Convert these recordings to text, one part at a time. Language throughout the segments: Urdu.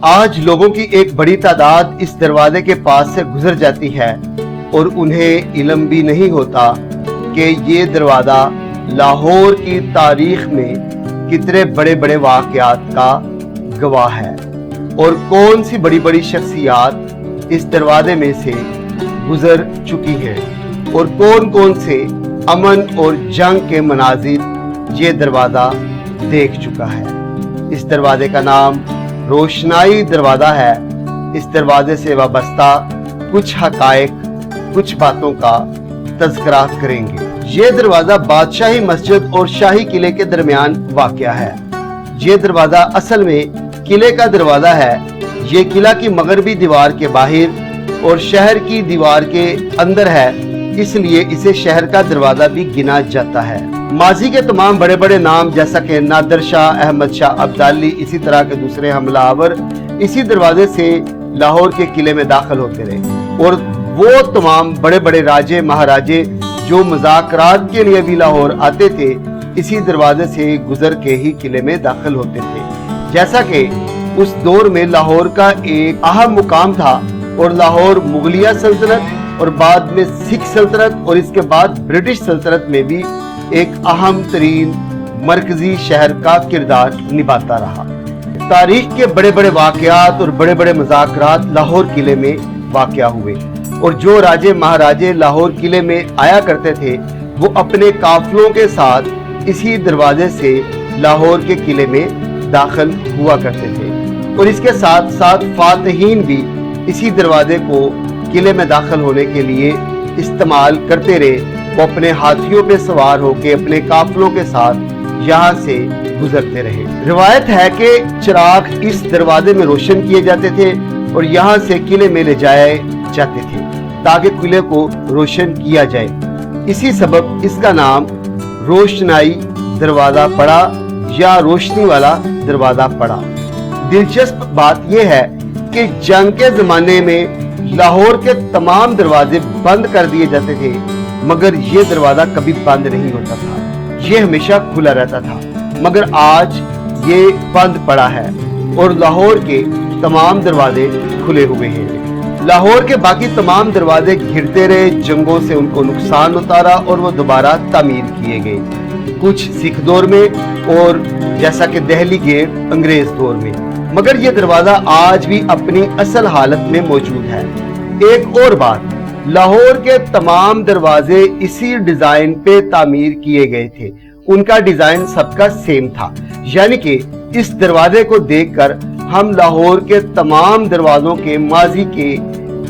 آج لوگوں کی ایک بڑی تعداد اس دروازے کے پاس سے گزر جاتی ہے اور انہیں علم بھی نہیں ہوتا کہ یہ دروازہ لاہور کی تاریخ میں کتنے بڑے بڑے واقعات کا گواہ ہے اور کون سی بڑی بڑی شخصیات اس دروازے میں سے گزر چکی ہیں اور کون کون سے امن اور جنگ کے مناظر یہ دروازہ دیکھ چکا ہے۔ اس دروازے کا نام روشنائی دروازہ ہے۔ اس دروازے سے وابستہ کچھ حقائق، کچھ باتوں کا تذکرہ کریں گے۔ یہ دروازہ بادشاہی مسجد اور شاہی قلعے کے درمیان واقع ہے۔ یہ دروازہ اصل میں قلعے کا دروازہ ہے۔ یہ قلعہ کی مغربی دیوار کے باہر اور شہر کی دیوار کے اندر ہے، اس لیے اسے شہر کا دروازہ بھی گنا جاتا ہے۔ ماضی کے تمام بڑے بڑے نام جیسا کہ نادر شاہ، احمد شاہ ابدالی، اسی طرح کے دوسرے حملہ آور اسی دروازے سے لاہور کے قلعے میں داخل ہوتے رہے، اور وہ تمام بڑے بڑے راجے مہاراجے جو مذاکرات کے لیے بھی لاہور آتے تھے اسی دروازے سے گزر کے ہی قلعے میں داخل ہوتے تھے۔ جیسا کہ اس دور میں لاہور کا ایک اہم مقام تھا اور لاہور مغلیہ سلطنت اور بعد میں سکھ سلطنت اور اس کے بعد برٹش سلطنت میں بھی ایک اہم ترین مرکزی شہر کا کردار نبھاتا رہا۔ تاریخ کے بڑے بڑے واقعات اور بڑے بڑے مذاکرات لاہور قلعے میں واقع ہوئے، اور جو راجے مہاراجے لاہور قلعے میں آیا کرتے تھے وہ اپنے قافلوں کے ساتھ اسی دروازے سے لاہور کے قلعے میں داخل ہوا کرتے تھے، اور اس کے ساتھ ساتھ فاتحین بھی اسی دروازے کو قلعے میں داخل ہونے کے لیے استعمال کرتے رہے۔ وہ اپنے ہاتھیوں پہ سوار ہو کے اپنے قافلوں کے ساتھ یہاں سے گزرتے رہے۔ روایت ہے کہ چراغ اس دروازے میں روشن کیے جاتے تھے اور یہاں سے قلعے میں لے جائے جاتے تھے تاکہ قلعے کو روشن کیا جائے۔ اسی سبب اس کا نام روشنائی دروازہ پڑا یا روشنی والا دروازہ پڑا۔ دلچسپ بات یہ ہے کہ جنگ کے زمانے میں لاہور کے تمام دروازے بند کر دیے جاتے تھے، مگر یہ دروازہ کبھی بند نہیں ہوتا تھا، یہ ہمیشہ کھلا رہتا تھا۔ مگر آج یہ بند پڑا ہے اور لاہور کے تمام دروازے کھلے ہوئے ہیں۔ لاہور کے باقی تمام دروازے گھرتے رہے، جنگوں سے ان کو نقصان اتارا اور وہ دوبارہ تعمیر کیے گئے، کچھ سکھ دور میں اور جیسا کہ دہلی گیٹ انگریز دور میں، مگر یہ دروازہ آج بھی اپنی اصل حالت میں موجود ہے۔ ایک اور بات، لاہور کے تمام دروازے اسی ڈیزائن پہ تعمیر کیے گئے تھے، ان کا ڈیزائن سب کا سیم تھا، یعنی کہ اس دروازے کو دیکھ کر ہم لاہور کے تمام دروازوں کے ماضی کے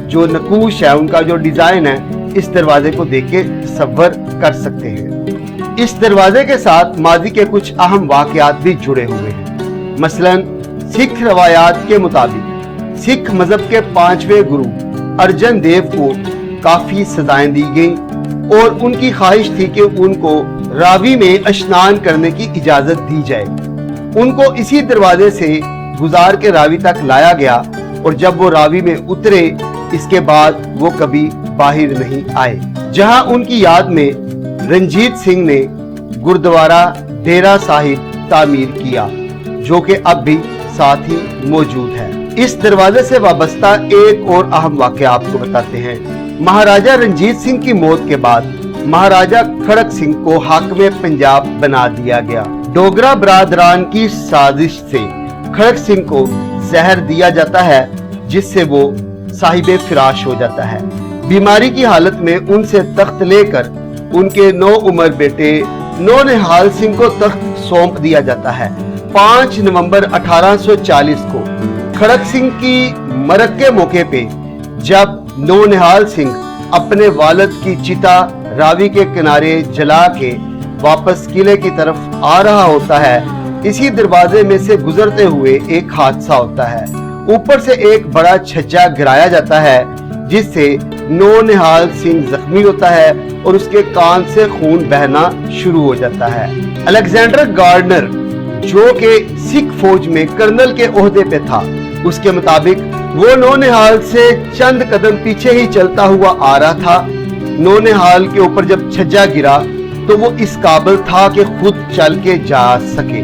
جو نقوش ہے، ان کا جو ڈیزائن ہے، اس دروازے کو دیکھ کے تصور کر سکتے ہیں۔ اس دروازے کے ساتھ ماضی کے کچھ اہم واقعات بھی جڑے ہوئے ہیں۔ مثلاً سکھ روایات کے مطابق سکھ مذہب کے 5ویں گرو ارجن دیو کو کافی سزائیں دی گئیں اور ان کی خواہش تھی کہ ان کو راوی میں اشنان کرنے کی اجازت دی جائے۔ ان کو اسی دروازے سے گزار کے راوی تک لایا گیا، اور جب وہ راوی میں اترے اس کے بعد وہ کبھی باہر نہیں آئے، جہاں ان کی یاد میں رنجیت سنگھ نے گردوارہ ڈیرا صاحب تعمیر کیا، جو کہ اب بھی ساتھ ہی موجود ہے۔ اس دروازے سے وابستہ ایک اور اہم واقعہ آپ کو بتاتے ہیں۔ مہاراجہ رنجیت سنگھ کی موت کے بعد مہاراجہ کھڑک سنگھ کو حاکم پنجاب بنا دیا گیا۔ ڈوگرا برادران کی سازش سے کھڑک سنگھ کو زہر دیا جاتا ہے، جس سے وہ صاحب فراش ہو جاتا ہے۔ بیماری کی حالت میں ان سے تخت لے کر ان کے 9 عمر بیٹے نونہال سنگھ کو تخت سونپ دیا جاتا ہے۔ 5 نومبر 1840 کو کھڑک سنگھ کی مرگ کے موقع پہ جب نونہال سنگھ اپنے والد کی چتا راوی کے کنارے جلا کے واپس قلعے کی طرف آ رہا ہوتا ہے، اسی دروازے میں سے گزرتے ہوئے ایک حادثہ ہوتا ہے۔ اوپر سے ایک بڑا چھجا گرایا جاتا ہے، جس سے نونہال سنگھ زخمی ہوتا ہے اور اس کے کان سے خون بہنا شروع ہو جاتا ہے۔ الیگزینڈر گارڈنر، جو کہ سکھ فوج میں کرنل کے عہدے پہ تھا، اس کے مطابق وہ نونہال سے چند قدم پیچھے ہی چلتا ہوا آ رہا تھا۔ نونہال کے اوپر جب چھجا گرا تو وہ اس قابل تھا کہ خود چل کے جا سکے،